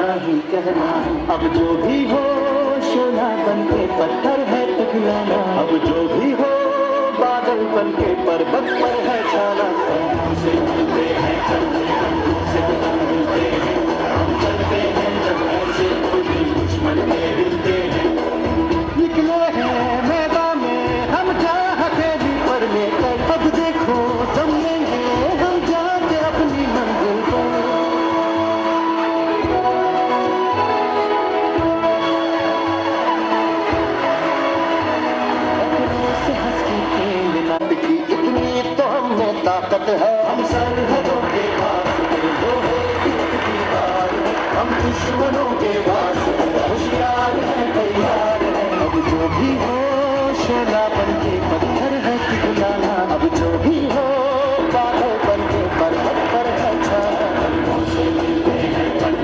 क्या ही कहना, अब जो भी हो शोला बन के पत्थर है पिघलाना, अब जो भी हो बादल बन के पर्वत पर है छाना। से मिलते हैं चलते से पतंग मिलते हैं, हम चलते हैं जब ऐसे कोई दुश्मन के मिलते हैं। निकले हैं मैदान में हम चाहते भी पर लेकर, अब देखो दम लेंगे हम जाके अपनी मंजिल पर। से हंस के खेलना की इतनी तो हमें ताकत है, हम सरहदों के पास जो है कितनी बार, हम दुश्मनों के वास्ते होशियार हैं तैयार हैं। अब जो भी हो शोला बन के पत्थर है पिघलाना, अब जो भी हो बादल